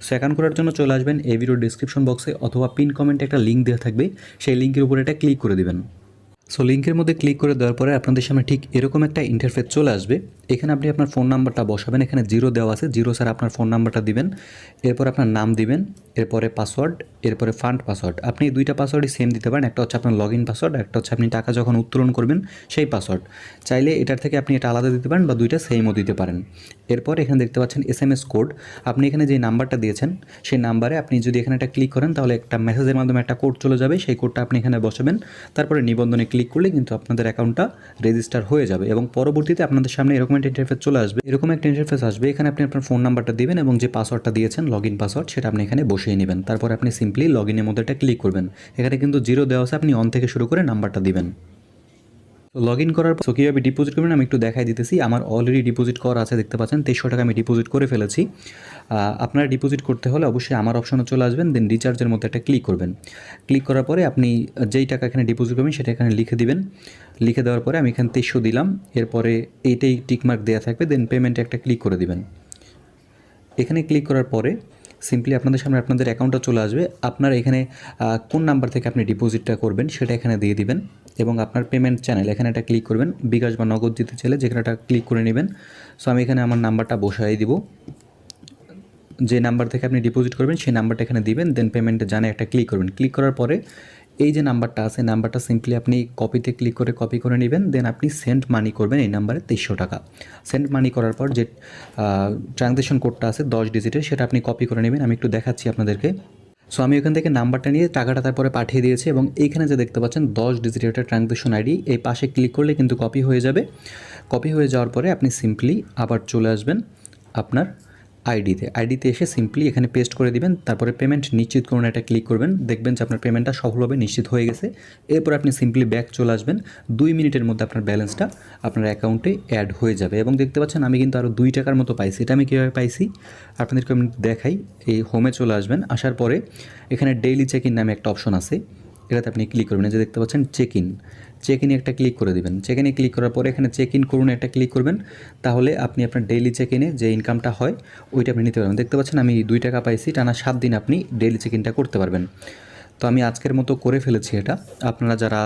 So account করার জন্য চলে আসবেন এই ভিডিও ডিসক্রিপশন বক্সে অথবা পিন কমেন্টে একটা লিঙ্ক দেওয়া থাকবে, সেই লিঙ্কের উপরে এটা ক্লিক করে দিবেন। সো লিঙ্কের মধ্যে ক্লিক করে দেওয়ার পরে আপনাদের সামনে ঠিক এরকম একটা ইন্টারফেস চলে আসবে। এখানে আপনি আপনার ফোন নাম্বারটা বসাবেন, এখানে 0 দেওয়া আছে, 0 স্যার আপনার ফোন নাম্বারটা দিবেন, এরপর আপনার নাম দিবেন, এরপরে পাসওয়ার্ড, এরপরে ফান্ড পাসওয়ার্ড। আপনি দুইটা পাসওয়ার্ডই সেম দিতে পারেন, একটা হচ্ছে আপনার লগ ইন পাসওয়ার্ড, একটা হচ্ছে আপনি টাকা যখন উত্তোলন করবেন সেই পাসওয়ার্ড। চাইলে এটার থেকে আপনি এটা আলাদা দিতে পারেন বা দুইটা সেমও দিতে পারেন। এরপর এখানে দেখতে পাচ্ছেন SMS কোড, আপনি এখানে যে নাম্বারটা দিয়েছেন সেই নাম্বারে আপনি যদি এখানে একটা ক্লিক করেন তাহলে একটা মেসেজের মাধ্যমে একটা কোড চলে যাবে, সেই কোডটা আপনি এখানে বসাবেন। তারপরে নিবন্ধনে ক্লিক করলে কিন্তু আপনাদের অ্যাকাউন্টটা রেজিস্টার হয়ে যাবে এবং পরবর্তীতে আপনাদের সামনে এরকম একটা ইন্টারফেস চলে আসবে। এরকম একটা ইন্টারফেস আসবে, এখানে আপনি আপনার ফোন নাম্বারটা দিবেন এবং যে পাসওয়ার্ডটা দিয়েছেন লগ ইন পাসওয়ার্ড সেটা আপনি এখানে বসিয়ে নেবেন। তারপর আপনি সিম্পলি লগ ইনের মধ্যে একটা ক্লিক করবেন। এখানে কিন্তু 0 দেওয়া আছে, আপনি অন থেকে শুরু করে নাম্বারটা দিবেন। তো লগ ইন করার পর কীভাবে ডিপোজিট করবেন আমি একটু দেখাই দিতেছি। আমার অলরেডি ডিপোজিট করা আছে, দেখতে পাচ্ছেন 2300 টাকা আমি ডিপোজিট করে ফেলেছি। আপনারা ডিপোজিট করতে হলে অবশ্যই আমার অপশনে চলে আসবেন, দেন রিচার্জের মধ্যে একটা ক্লিক করবেন। ক্লিক করার পরে আপনি যেই টাকা এখানে ডিপোজিট করবেন সেটা এখানে লিখে দিবেন। লিখে দেওয়ার পরে আমি এখানে 2300 দিলাম, এরপরে এইটাই টিকমার্ক দেওয়া থাকবে, দেন পেমেন্টে একটা ক্লিক করে দিবেন। এখানে ক্লিক করার পরে সিম্পলি আপনাদের সামনে আপনাদের অ্যাকাউন্টটা চলে আসবে। আপনার এখানে কোন নাম্বার থেকে আপনি ডিপোজিটটা করবেন সেটা এখানে দিয়ে দিবেন এবং আপনার পেমেন্ট চ্যানেল এখানে একটা ক্লিক করবেন। বিকাশ বা নগদ দিতে চাইলে যেখানে একটা ক্লিক করে নেবেন। সো আমি এখানে আমার নাম্বারটা বসাই দিব, যে নাম্বার থেকে আপনি ডিপোজিট করবেন সেই নাম্বারটা এখানে দিবেন, দেন পেমেন্টে জানে একটা ক্লিক করবেন। ক্লিক করার পরে এই যে নাম্বারটা আছে নাম্বারটা সিম্পলি আপনি কপিতে ক্লিক করে কপি করে নেবেন, দেন আপনি সেন্ড মানি করবেন এই নাম্বারে 2300 টাকা। সেন্ড মানি করার পর যে ট্রানজ্যাকশন কোডটা আছে 10 ডিজিটের সেটা আপনি কপি করে নেবেন। আমি একটু দেখাচ্ছি আপনাদেরকে। সো আমি ওখান থেকে নাম্বারটা নিয়ে টাকাটা তারপরে পাঠিয়ে দিয়েছি এবং এইখানে যে দেখতে পাচ্ছেন 10 ডিজিটের একটা ট্রানজ্যাকশন আইডি, এই পাশে ক্লিক করলে কিন্তু কপি হয়ে যাবে। কপি হয়ে যাওয়ার পরে আপনি সিম্পলি আবার চলে আসবেন আপনার আইডিতে এসে সিম্পলি এখানে পেস্ট করে দিবেন। তারপরে পেমেন্ট নিশ্চিত করুন এটা ক্লিক করবেন, দেখবেন যে আপনার পেমেন্টটা সফলভাবে নিশ্চিত হয়ে গেছে। এরপর আপনি সিম্পলি ব্যাক চলে আসবেন, 2 মিনিটের মধ্যে আপনার ব্যালেন্সটা আপনার অ্যাকাউন্টে অ্যাড হয়ে যাবে। এবং দেখতে পাচ্ছেন আমি কিন্তু আরও 2 টাকার মতো পাইছি। এটা আমি কীভাবে পাইছি আপনাদেরকে আমি দেখাই। এই হোমে চলে আসবেন, আসার পরে এখানে ডেইলি চেক ইন নামে একটা অপশন আছে, এটাতে আপনি ক্লিক করবেন। এই যে দেখতে পাচ্ছেন চেক ইনে একটা ক্লিক করে দেবেন। চেক ইনে ক্লিক করার পরে এখানে চেক ইন করুন একটা ক্লিক করবেন, তাহলে আপনি আপনার ডেইলি চেক ইনে যে ইনকামটা হয় ওইটা আপনি নিতে পারবেন। দেখতে পাচ্ছেন আমি 2 টাকা পাইছি, টানা 7 দিন আপনি ডেইলি চেক ইনটা করতে পারবেন। তো আমি আজকের মতো করে ফেলেছি এটা। আপনারা যারা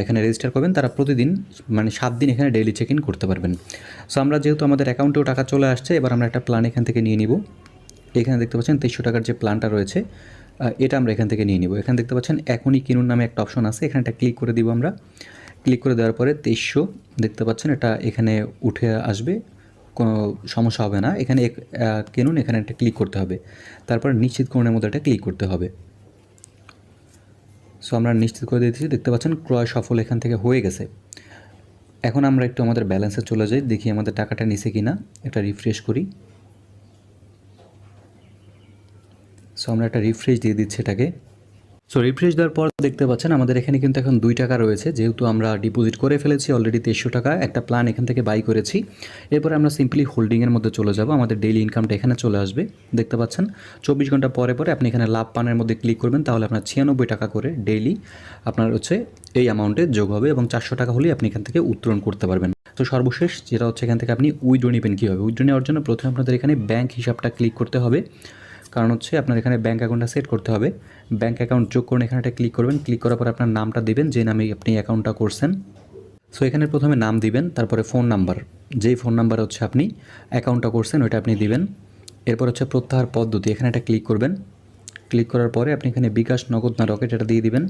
এখানে রেজিস্টার করবেন তারা প্রতিদিন মানে 7 দিন এখানে ডেইলি চেক ইন করতে পারবেন। সো আমরা যেহেতু আমাদের অ্যাকাউন্টেও টাকা চলে আসছে, এবার আমরা একটা প্ল্যান এখান থেকে নিয়ে নিব। এখানে দেখতে পাচ্ছেন 2300 টাকার যে প্ল্যানটা রয়েছে এটা আমরা এখান থেকে নিয়ে নিব। এখানে দেখতে পাচ্ছেন এখনই কিনুন নামে একটা অপশন আছে, এখানে একটা ক্লিক করে দিব আমরা। ক্লিক করে দেওয়ার পরে 2300 দেখতে পাচ্ছেন এটা এখানে উঠে আসবে, কোনো সমস্যা হবে না। এখানে কিনুন এখানে একটা ক্লিক করতে হবে, তারপর নিশ্চিত করুনের মধ্যে একটা ক্লিক করতে হবে। সো আমরা নিশ্চিত করে দিয়েছি, দেখতে পাচ্ছেন ক্রয় সফল এখান থেকে হয়ে গেছে। এখন আমরা একটু আমাদের ব্যালেন্সে চলে যাই, দেখি আমাদের টাকাটা নিছে কিনা, একটা রিফ্রেশ করি। সো আমরা একটা রিফ্রেশ দিয়ে দিচ্ছি এটাকে। সো রিফ্রেশ দেওয়ার পর দেখতে পাচ্ছেন আমাদের এখানে কিন্তু এখন 2 টাকা রয়েছে, যেহেতু আমরা ডিপোজিট করে ফেলেছি অলরেডি 2300 টাকা, একটা প্ল্যান এখান থেকে বাই করেছি। এরপরে আমরা সিম্পলি হোল্ডিংয়ের মধ্যে চলে যাব, আমাদের ডেইলি ইনকামটা এখানে চলে আসবে। দেখতে পাচ্ছেন 24 ঘন্টা পরে পরে আপনি এখানে লাভ পানের মধ্যে ক্লিক করবেন, তাহলে আপনার 96 টাকা করে ডেইলি আপনার হচ্ছে এই অ্যামাউন্টে যোগ হবে এবং 400 টাকা হলেই আপনি এখান থেকে উত্তোলন করতে পারবেন। তো সর্বশেষ যেটা হচ্ছে এখান থেকে আপনি উইথড্র নেবেন কীভাবে। উইথড্র নেওয়ার জন্য প্রথমে আপনাদের এখানে ব্যাঙ্ক হিসাবটা ক্লিক করতে হবে, কারণ হচ্ছে আপনার এখানে ব্যাঙ্ক অ্যাকাউন্টটা সেট করতে হবে। ব্যাঙ্ক অ্যাকাউন্ট যোগ করুন, এখানে একটা ক্লিক করবেন। ক্লিক করার পর আপনার নামটা দিবেন যে নামে আপনি অ্যাকাউন্টটা করছেন। সো এখানে প্রথমে নাম দিবেন, তারপরে ফোন নাম্বার, যেই ফোন নাম্বার হচ্ছে আপনি অ্যাকাউন্টটা করছেন ওইটা আপনি দিবেন। এরপর হচ্ছে প্রত্যাহার পদ্ধতি, এখানে একটা ক্লিক করবেন। ক্লিক করার পরে আপনি এখানে বিকাশ, নগদ না রকেট এটা দিয়ে দিবেন।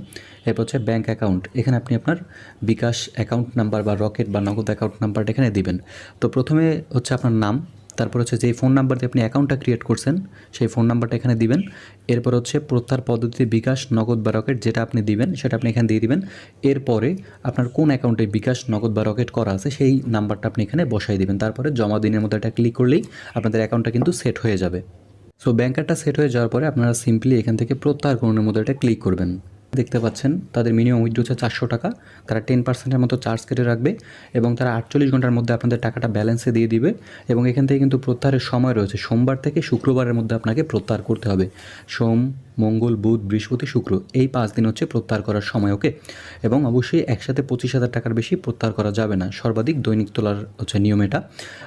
এরপর হচ্ছে ব্যাঙ্ক অ্যাকাউন্ট, এখানে আপনি আপনার বিকাশ অ্যাকাউন্ট নাম্বার বা রকেট বা নগদ অ্যাকাউন্ট নাম্বারটা এখানে দিবেন। তো প্রথমে হচ্ছে আপনার নাম, তারপর হচ্ছে যেই ফোন নাম্বার দিয়ে আপনি অ্যাকাউন্টটা ক্রিয়েট করছেন সেই ফোন নাম্বারটা এখানে দিবেন। এরপর হচ্ছে প্রত্যাহার পদ্ধতিতে বিকাশ, নগদ বা রকেট যেটা আপনি দিবেন সেটা আপনি এখানে দিয়ে দিবেন। এরপরে আপনার কোন অ্যাকাউন্টে বিকাশ, নগদ বা রকেট করা আছে সেই নাম্বারটা আপনি এখানে বসাই দিবেন। তারপরে জমা দিনের মধ্যে একটা ক্লিক করলেই আপনাদের অ্যাকাউন্টটা কিন্তু সেট হয়ে যাবে। সো ব্যাঙ্ক কার্ডটা সেট হয়ে যাওয়ার পরে আপনারা সিম্পলি এখান থেকে প্রত্যাহার করণের মধ্যে একটা ক্লিক করবেন। দেখতে পাচ্ছেন তাদের মিনিমাম উইথড্র হচ্ছে 400 টাকা, তারা 10%-এর মতো চার্জ কেটে রাখবে এবং তারা 48 ঘন্টার মধ্যে আপনাদের টাকাটা ব্যালেন্সে দিয়ে দিবে। এবং এখান থেকে কিন্তু প্রত্যাহারের সময় রয়েছে, সোমবার থেকে শুক্রবারের মধ্যে আপনাকে প্রত্যাহার করতে হবে। সোম, মঙ্গল, বুধ, বৃহস্পতি, শুক্র এই 5 দিন হচ্ছে প্রত্যাহার করার সময়। ওকে, এবং অবশ্যই একসাথে 25,000 টাকার বেশি প্রত্যাহার করা যাবে না। সর্বাধিক দৈনিক তোলার হচ্ছে নিয়ম এটা।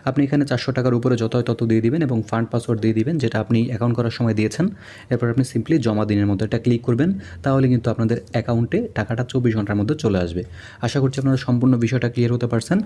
আপনি এখানে 400 টাকার উপরে যত হয় তত দিয়ে দিবেন এবং ফান্ড পাসওয়ার্ড দিয়ে দিবেন, যেটা আপনি অ্যাকাউন্ট করার সময় দিয়েছেন। এরপর আপনি সিম্পলি জমা দিনের মধ্যে এটা ক্লিক করবেন, তাহলে কিন্তু আপনাদের অ্যাকাউন্টে টাকাটা 24 ঘন্টার মধ্যে চলে আসবে। আশা করছি আপনারা সম্পূর্ণ বিষয়টা ক্লিয়ার হতে পারছেন।